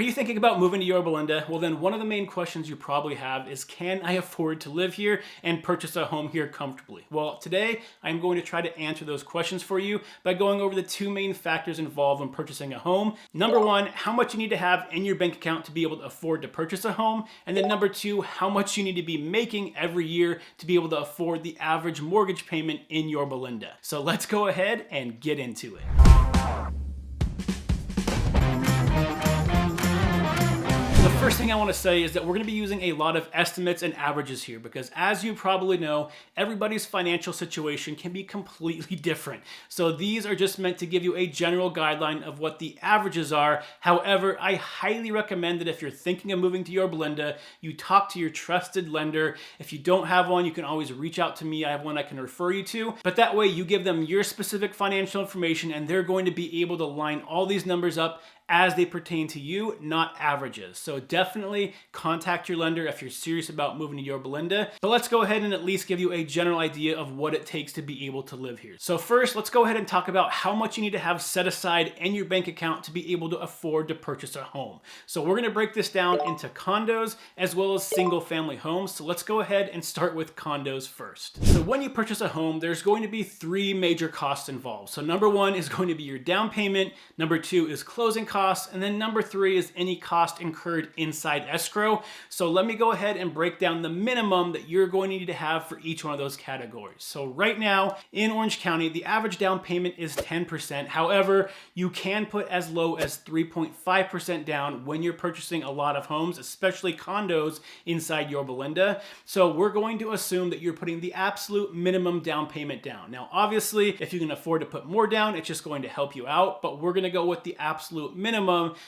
Are you thinking about moving to Yorba Linda? Well, then one of the main questions you probably have is, can I afford to live here and purchase a home here comfortably? Well, today I'm going to try to answer those questions for you by going over the two main factors involved when purchasing a home. Number one, how much you need to have in your bank account to be able to afford to purchase a home. And then number two, how much you need to be making every year to be able to afford the average mortgage payment in Yorba Linda. So let's go ahead and get into it. The first thing I want to say is that we're going to be using a lot of estimates and averages here because, as you probably know, everybody's financial situation can be completely different. So these are just meant to give you a general guideline of what the averages are. However, I highly recommend that if you're thinking of moving to Yorba Linda, you talk to your trusted lender. If you don't have one, you can always reach out to me. I have one I can refer you to. But that way you give them your specific financial information and they're going to be able to line all these numbers up as they pertain to you, not averages. So definitely contact your lender if you're serious about moving to Yorba Linda. But let's go ahead and at least give you a general idea of what it takes to be able to live here. So first, let's go ahead and talk about how much you need to have set aside in your bank account to be able to afford to purchase a home. So we're gonna break this down into condos as well as single family homes. So let's go ahead and start with condos first. So when you purchase a home, there's going to be three major costs involved. So number one is going to be your down payment. Number two is closing costs. And then number three is any cost incurred inside escrow. So let me go ahead and break down the minimum that you're going to need to have for each one of those categories. So right now in Orange County, the average down payment is 10%. However, you can put as low as 3.5% down when you're purchasing a lot of homes, especially condos inside Yorba Linda. So we're going to assume that you're putting the absolute minimum down payment down. Now, obviously, if you can afford to put more down, it's just going to help you out, but we're going to go with the absolute minimum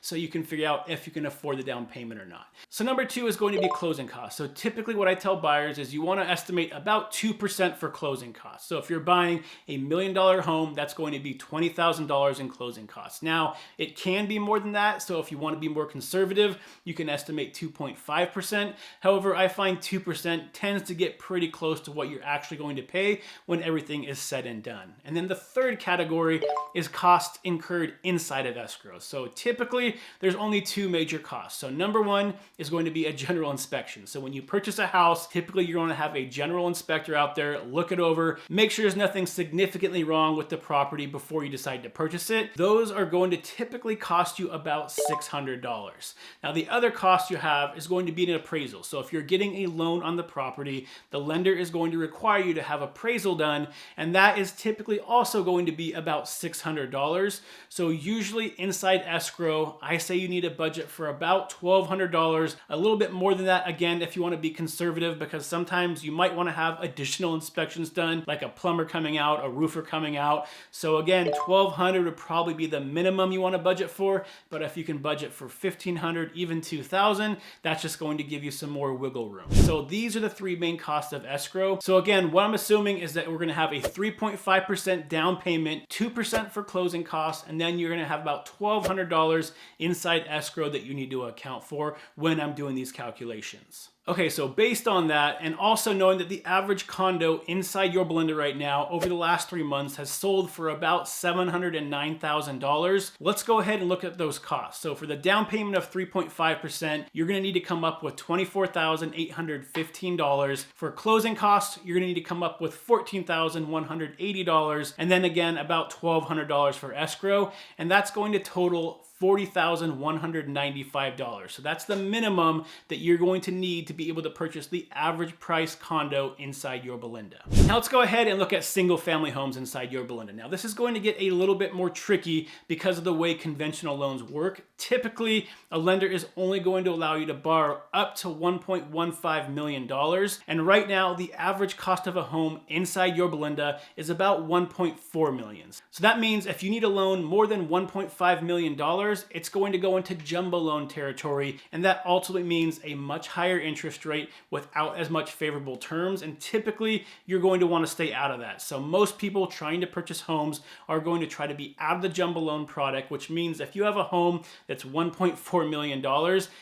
so you can figure out if you can afford the down payment or not. So number two is going to be closing costs. So typically what I tell buyers is you want to estimate about 2% for closing costs. So if you're buying $1 million home, that's going to be $20,000 in closing costs. Now, it can be more than that. So if you want to be more conservative, you can estimate 2.5%. However, I find 2% tends to get pretty close to what you're actually going to pay when everything is said and done. And then the third category is costs incurred inside of escrow. So typically, there's only two major costs. So number one is going to be a general inspection. So when you purchase a house, typically you're going to have a general inspector out there, look it over, make sure there's nothing significantly wrong with the property before you decide to purchase it. Those are going to typically cost you about $600. Now, the other cost you have is going to be an appraisal. So if you're getting a loan on the property, the lender is going to require you to have appraisal done, and that is typically also going to be about $600. So usually inside escrow, I say you need a budget for about $1,200, a little bit more than that, again, if you want to be conservative, because sometimes you might want to have additional inspections done, like a plumber coming out, a roofer coming out. So again, $1,200 would probably be the minimum you want to budget for, but if you can budget for $1,500, even $2,000, that's just going to give you some more wiggle room. So these are the three main costs of escrow. So again, what I'm assuming is that we're going to have a 3.5% down payment, 2% for closing costs, and then you're going to have about $1,200 inside escrow that you need to account for when I'm doing these calculations. Okay, so based on that, and also knowing that the average condo inside Yorba Linda right now over the last 3 months has sold for about $709,000, let's go ahead and look at those costs. So for the down payment of 3.5%, you're gonna need to come up with $24,815. For closing costs, you're gonna need to come up with $14,180, and then again, about $1,200 for escrow, and that's going to total $40,195. So that's the minimum that you're going to need to be able to purchase the average price condo inside Yorba Linda. Now let's go ahead and look at single family homes inside Yorba Linda. Now this is going to get a little bit more tricky because of the way conventional loans work. Typically, a lender is only going to allow you to borrow up to $1.15 million. And right now, the average cost of a home inside Yorba Linda is about $1.4 million. So that means if you need a loan more than $1.5 million, it's going to go into jumbo loan territory, and that ultimately means a much higher interest rate without as much favorable terms, and typically you're going to want to stay out of that. So most people trying to purchase homes are going to try to be out of the jumbo loan product, which means if you have a home that's $1.4 million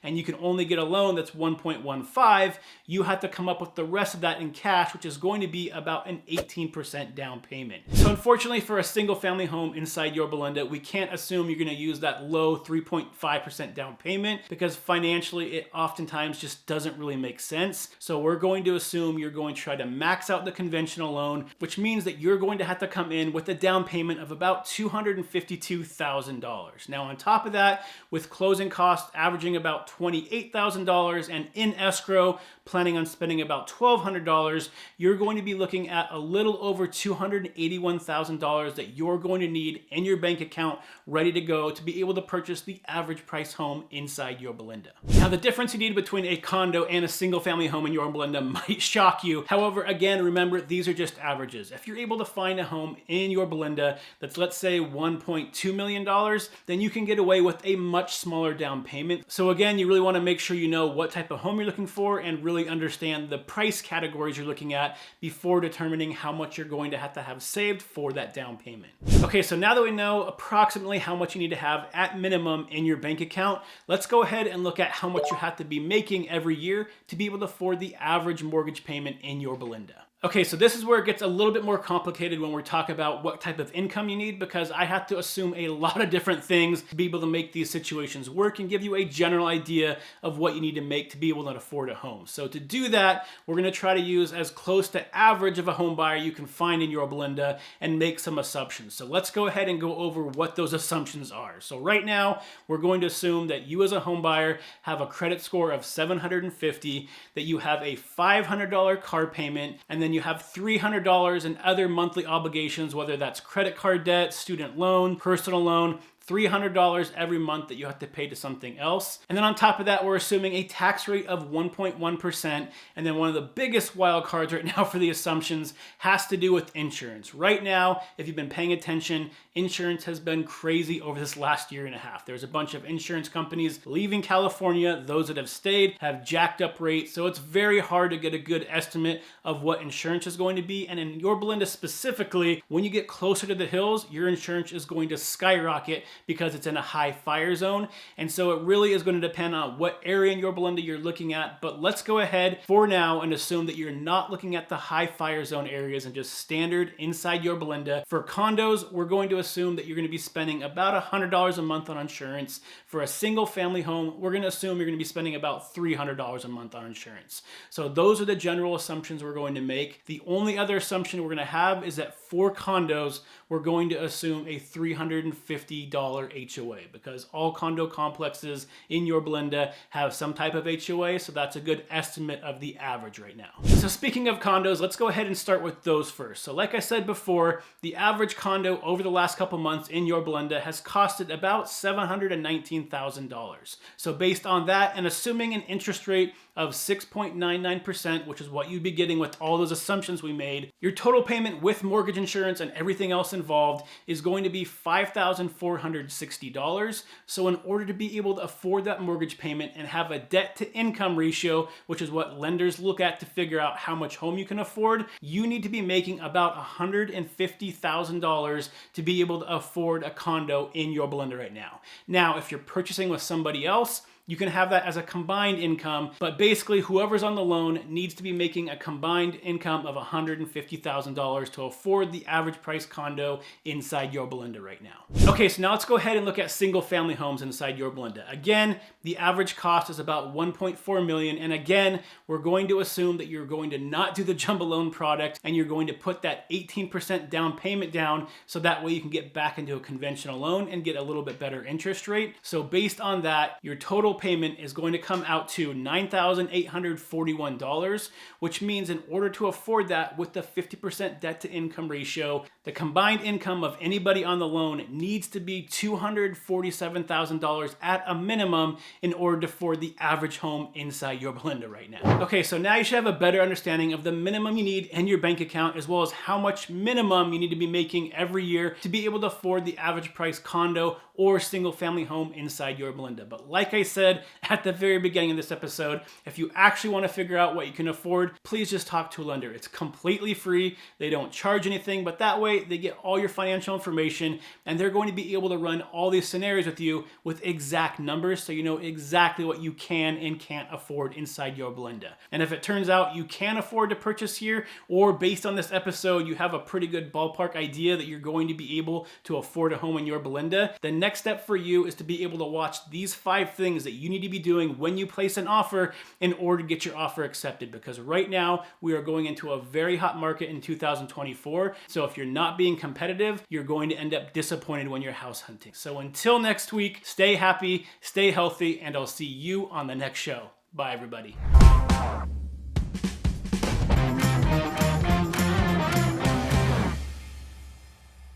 and you can only get a loan that's 1.15, you have to come up with the rest of that in cash, which is going to be about an 18% down payment. So unfortunately for a single family home inside Yorba Linda, we can't assume you're going to use that low 3.5% down payment because financially it oftentimes just doesn't really make sense. So we're going to assume you're going to try to max out the conventional loan, which means that you're going to have to come in with a down payment of about $252,000. Now on top of that, with closing costs averaging about $28,000 and in escrow planning on spending about $1,200, you're going to be looking at a little over $281,000 that you're going to need in your bank account ready to go to be able to purchase the average price home inside Yorba Linda. Now the difference you need between a condo and a single family home in Yorba Linda might shock you. However, again, remember, these are just averages. If you're able to find a home in Yorba Linda that's, let's say, $1.2 million, then you can get away with a much smaller down payment. So again, you really want to make sure you know what type of home you're looking for and really understand the price categories you're looking at before determining how much you're going to have saved for that down payment. Okay, so now that we know approximately how much you need to have at minimum in your bank account, let's go ahead and look at how much you have to be making every year to be able to afford the average mortgage payment in Yorba Linda. Okay, so this is where it gets a little bit more complicated when we're talking about what type of income you need, because I have to assume a lot of different things to be able to make these situations work and give you a general idea of what you need to make to be able to afford a home. So to do that, we're gonna try to use as close to average of a home buyer you can find in Yorba Linda and make some assumptions. So let's go ahead and go over what those assumptions are. So right now, we're going to assume that you as a home buyer have a credit score of 750, that you have a $500 car payment, and then you have $300 in other monthly obligations, whether that's credit card debt, student loan, personal loan, $300 every month that you have to pay to something else. And then on top of that, we're assuming a tax rate of 1.1%. And then one of the biggest wild cards right now for the assumptions has to do with insurance. Right now, if you've been paying attention, insurance has been crazy over this last year and a half. There's a bunch of insurance companies leaving California. Those that have stayed have jacked up rates. So it's very hard to get a good estimate of what insurance is going to be. And in Yorba Linda specifically, when you get closer to the hills, your insurance is going to skyrocket because it's in a high fire zone. And so it really is going to depend on what area in Yorba Linda you're looking at. But let's go ahead for now and assume that you're not looking at the high fire zone areas and just standard inside Yorba Linda. For condos, we're going to assume that you're going to be spending about $100 a month on insurance. For a single family home, we're going to assume you're going to be spending about $300 a month on insurance. So those are the general assumptions we're going to make. The only other assumption we're going to have is that for condos, we're going to assume a $350 HOA because all condo complexes in Yorba Linda have some type of HOA, so that's a good estimate of the average right now. So speaking of condos, let's go ahead and start with those first. So like I said before, the average condo over the last couple months in Yorba Linda has costed about $719,000. So based on that and assuming an interest rate of 6.99%, which is what you'd be getting with all those assumptions we made, your total payment with mortgage insurance and everything else involved is going to be $5,460. So in order to be able to afford that mortgage payment and have a debt to income ratio, which is what lenders look at to figure out how much home you can afford, you need to be making about $150,000 to be able to afford a condo in Yorba Linda right now. Now, if you're purchasing with somebody else, you can have that as a combined income, but basically whoever's on the loan needs to be making a combined income of $150,000 to afford the average price condo inside Yorba Linda right now. Okay, so now let's go ahead and look at single family homes inside Yorba Linda. Again, the average cost is about $1.4 million. And again, we're going to assume that you're going to not do the jumbo loan product and you're going to put that 18% down payment down so that way you can get back into a conventional loan and get a little bit better interest rate. So based on that, your total payment is going to come out to $9,841, which means in order to afford that with the 50% debt to income ratio, the combined income of anybody on the loan needs to be $247,000 at a minimum in order to afford the average home inside Yorba Linda right now. Okay, so now you should have a better understanding of the minimum you need in your bank account as well as how much minimum you need to be making every year to be able to afford the average price condo or single family home inside Yorba Linda. But like I said at the very beginning of this episode, if you actually want to figure out what you can afford, please just talk to a lender. It's completely free. They don't charge anything, but that way they get all your financial information and they're going to be able to run all these scenarios with you with exact numbers so you know exactly what you can and can't afford inside Yorba Linda. And if it turns out you can afford to purchase here, or based on this episode, you have a pretty good ballpark idea that you're going to be able to afford a home in Yorba Linda, then next next step for you is to be able to watch these 5 things that you need to be doing when you place an offer in order to get your offer accepted, because right now we are going into a very hot market in 2024. So if you're not being competitive, you're going to end up disappointed when you're house hunting. So until next week, stay happy, stay healthy, and I'll see you on the next show. Bye, everybody.